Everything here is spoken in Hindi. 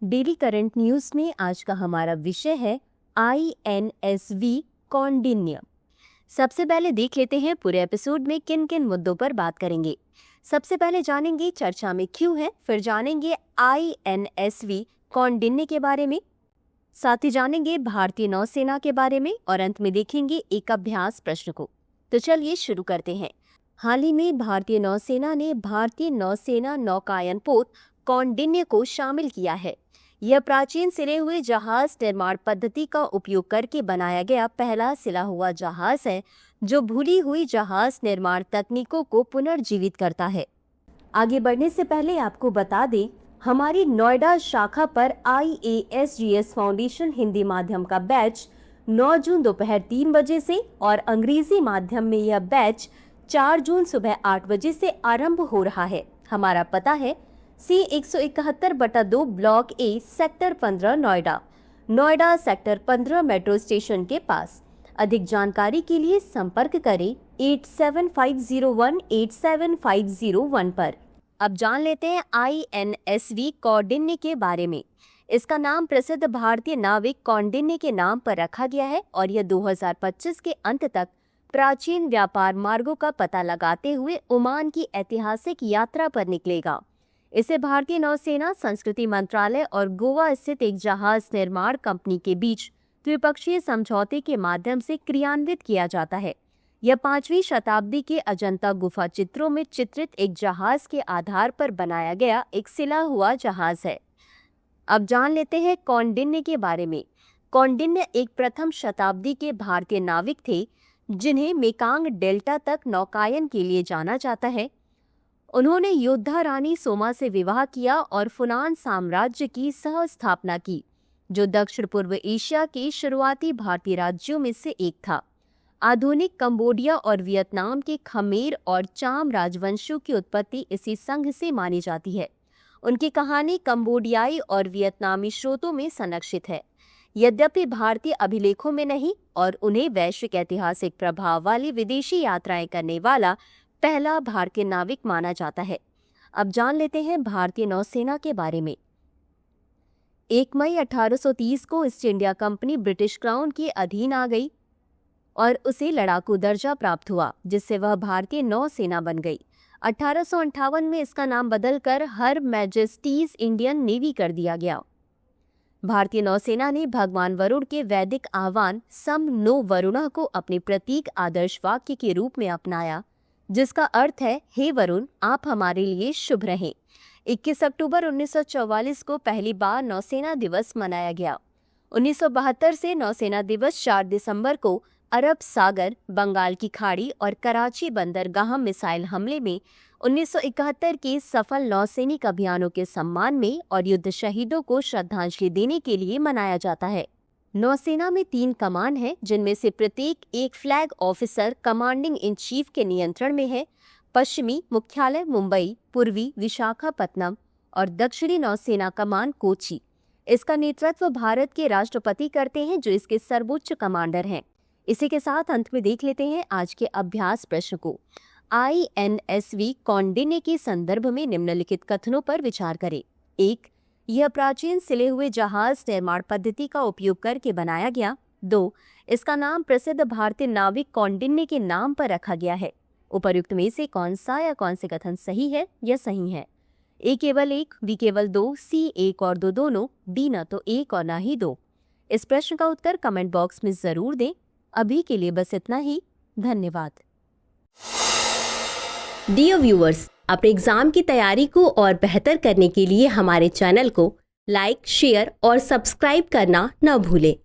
डेली करंट न्यूज में आज का हमारा विषय है INSV कौंडिन्य। सबसे पहले देख लेते हैं पूरे एपिसोड में किन किन मुद्दों पर बात करेंगे। सबसे पहले जानेंगे चर्चा में क्यों है, फिर जानेंगे INSV कौंडिन्य के बारे में, साथ ही जानेंगे भारतीय नौसेना के बारे में और अंत में देखेंगे एक अभ्यास प्रश्न को। तो चलिए शुरू करते हैं। हाल ही में भारतीय नौसेना ने भारतीय नौसेना नौकायन पोत कौंडिन्य को शामिल किया है। यह प्राचीन सिले हुए जहाज निर्माण पद्धति का उपयोग करके बनाया गया पहला सिला हुआ जहाज है जो भूली हुई जहाज निर्माण तकनीकों को पुनर्जीवित करता है। आगे बढ़ने से पहले आपको बता दें, हमारी नोएडा शाखा पर IASGS फाउंडेशन हिंदी माध्यम का बैच 9 जून दोपहर 3 बजे से और अंग्रेजी माध्यम में यह बैच 4 जून सुबह 8 बजे से आरंभ हो रहा है। हमारा पता है C171/2 block A sector 15 Noida sector 15 metro station के पास। अधिक जानकारी के लिए संपर्क करें 8750187501 पर। अब जान लेते हैं INSV कौंडिन्य के बारे में। इसका नाम प्रसिद्ध भारतीय नाविक कौंडिन्य के नाम पर रखा गया है और यह 2025 के अंत तक प्राचीन व्यापार मार्गों का पता लगाते हुए ओमान की ऐतिहासिक यात्रा पर निकलेगा। इसे भारतीय नौसेना, संस्कृति मंत्रालय और गोवा स्थित एक जहाज निर्माण कंपनी के बीच द्विपक्षीय समझौते के माध्यम से क्रियान्वित किया जाता है। यह 5वीं शताब्दी के अजंता गुफा चित्रों में चित्रित एक जहाज के आधार पर बनाया गया एक सिला हुआ जहाज है। अब जान लेते हैं कौंडिन्य के बारे में। कौंडिन्य एक प्रथम शताब्दी के भारतीय नाविक थे जिन्हें मेकांग डेल्टा तक नौकायन के लिए जाना जाता है। उन्होंने योद्धा रानी सोमा से विवाह किया और फुनान साम्राज्य की सह स्थापना की, जो दक्षिण पूर्व एशिया के शुरुआती भारतीय राज्यों में से एक था। आधुनिक कंबोडिया और वियतनाम के खमेर और चाम राजवंशों की उत्पत्ति इसी संघ से मानी जाती है। उनकी कहानी कंबोडियाई और वियतनामी स्रोतों में संरक्षित है, यद्यपि भारतीय अभिलेखों में नहीं, और उन्हें वैश्विक ऐतिहासिक प्रभाव वाली विदेशी यात्राएं करने वाला पहला भारतीय नाविक माना जाता है। अब जान लेते हैं भारतीय नौसेना के बारे में। 1 मई 1830 को east India company British crown के अधीन आ गई और उसे लड़ाकू दर्जा प्राप्त हुआ, जिससे वह भारतीय नौसेना बन गई। 1858 में इसका नाम बदलकर हर मैजेस्टीज इंडियन नेवी कर दिया गया। भारतीय नौसेना ने भगवान वरुण के वैदिक आह्वान सम नो वरुणः को अपने प्रतीक आदर्श वाक्य के रूप में अपनाया, जिसका अर्थ है, हे वरुण, आप हमारे लिए शुभ रहें। 21 अक्टूबर 1944 को पहली बार नौसेना दिवस मनाया गया। 1972 से नौसेना दिवस 4 दिसंबर को अरब सागर, बंगाल की खाड़ी और कराची बंदरगाह मिसाइल हमले में 1971 के सफल नौसैनिक अभियानों के सम्मान में और युद्ध शहीदों को श्रद्धांजलि देने के लिए मनाया जाता है। नौसेना में 3 कमान है, जिनमें से प्रत्येक एक flag officer commanding in chief के नियंत्रण में है। पश्चिमी मुख्यालय मुंबई, पूर्वी विशाखापत्तनम और दक्षिणी नौसेना कमान कोची। इसका नेतृत्व भारत के राष्ट्रपति करते हैं, जो इसके सर्वोच्च कमांडर हैं। इसी के साथ अंत में देख लेते हैं आज के अभ्यास प्रश्न को। INSV कौंडिन्य के संदर्भ में निम्नलिखित कथनों पर विचार करें। 1. यह प्राचीन सिले हुए जहाज निर्माण पद्धति का उपयोग करके बनाया गया। 2. इसका नाम प्रसिद्ध भारतीय नाविक कौंडिन्य के नाम पर रखा गया है। उपर्युक्त में से कौन सा या कौन से कथन सही है या सही है? A केवल 1, B केवल 2, C 1 और 2 दोनों, D न तो 1 और न ही 2। इस प्रश्न का उत्तर कमेंट बॉक्स में जरूर दें। अभी के लिए बस इतना ही। धन्यवाद। डियर व्यूअर्स, अपने एग्जाम की तैयारी को और बेहतर करने के लिए हमारे चैनल को लाइक, शेयर और सब्सक्राइब करना न भूलें।